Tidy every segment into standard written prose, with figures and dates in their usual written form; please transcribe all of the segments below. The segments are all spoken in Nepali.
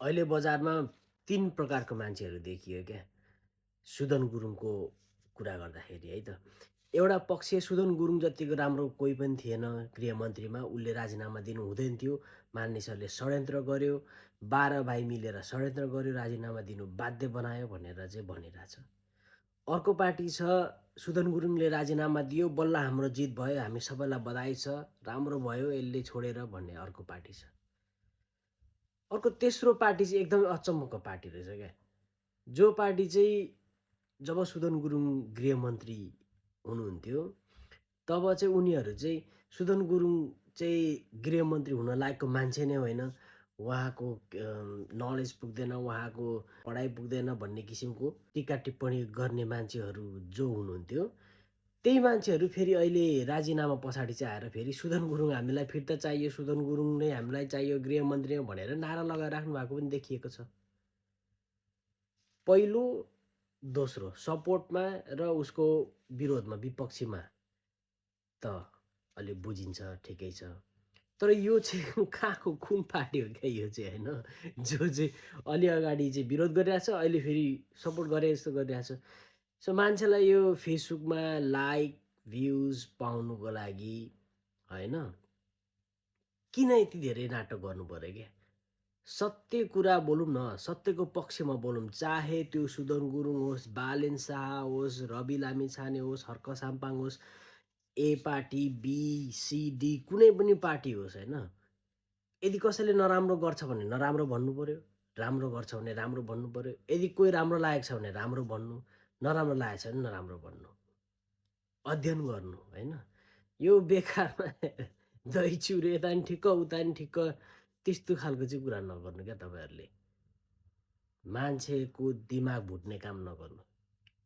अहिले बजारमा 3 प्रकारको मान्छेहरू देखियो क्या सुदन गुरुङको कुरा गर्दाखेरि है त। एउटा पक्ष सुदन गुरुङ जतिको राम्रो कोही पनि थिएन गृहमन्त्रीमा, उसले राजीनामा दिनु हुँदैन थियो। मानिसहरूले षड्यन्त्र गर्यो, 12 भाइ मिलेर षड्यन्त्र गर्यो, राजीनामा दिनु बाध्य बनायो भनेर चाहिँ भनिरहेछ। अर्को पार्टी छ सुदन गुरुङले राजीनामा दियो, बल्ल हाम्रो जित भयो, हामी सबैलाई बधाई छ, राम्रो भयो यसले छोडेर भन्ने अर्को पार्टी छ। अर्को तेस्रो पार्टी चाहिँ एकदमै अचम्मको पार्टी रहेछ क्या, जो पार्टी चाहिँ जब सुदन गुरुङ गृहमन्त्री हुनुहुन्थ्यो तब चाहिँ उनीहरू चाहिँ सुदन गुरुङ चाहिँ गृहमन्त्री हुन लायकको मान्छे नै होइन, उहाँको नलेज पुग्दैन, उहाँको पढाइ पुग्दैन भन्ने किसिमको टिका टिप्पणी गर्ने मान्छेहरू जो हुनुहुन्थ्यो, त्यही मान्छेहरू फेरि अहिले राजीनामा पछाडि चाहिँ आएर फेरि सुदन गुरुङ हामीलाई फिर्ता चाहियो, सुदन गुरुङ नै हामीलाई चाहियो गृहमन्त्री भनेर नारा लगाइराख्नु भएको पनि देखिएको छ। पहिलो दोस्रो सपोर्टमा र उसको विरोधमा विपक्षीमा त अलि बुझिन्छ, ठिकै छ। तर यो चाहिँ कहाँको कुन पार्टी हो क्या यो चाहिँ होइन, जो चाहिँ अलि अगाडि चाहिँ विरोध गरिरहेछ, अहिले फेरि सपोर्ट गरे जस्तो गरिरहेछ। सो मान्छेलाई यो फेसबुकमा लाइक भ्युज पाउनुको लागि होइन किन यति धेरै नाटक गर्नु पऱ्यो क्या। सत्य कुरा बोलौँ न, सत्यको पक्षमा बोलौँ, चाहे त्यो सुदन गुरुङ होस्, बालेन शाह होस्, रवि लामिछाने होस्, हर्क साम्पाङ होस्, ए पार्टी बी सी डी कुनै पनि पार्टी होस् होइन, यदि कसैले नराम्रो गर्छ भने नराम्रो भन्नु पऱ्यो, राम्रो गर्छ भने राम्रो भन्नु पऱ्यो। यदि कोही राम्रो लागेको छ भने राम्रो भन्नु, नराम्रो लागेको छ भने नराम्रो भन्नु, अध्ययन गर्नु होइन। यो बेकारमा दही चिउरे यता नि ठिक्क उता नि ठिक्क त्यस्तो खालको चाहिँ कुरा नगर्नु क्या तपाईँहरूले। मान्छेको दिमाग भुट्ने काम नगर्नु।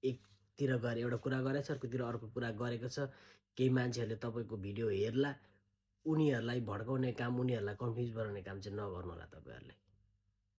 एकतिर गएर एउटा कुरा गरेको छ, अर्कोतिर अर्को कुरा गरेको छ, केही मान्छेहरूले तपाईँको भिडियो हेर्ला, उनीहरूलाई भड्काउने काम, उनीहरूलाई कन्फ्युज बनाउने काम चाहिँ नगर्नु होला तपाईँहरूले।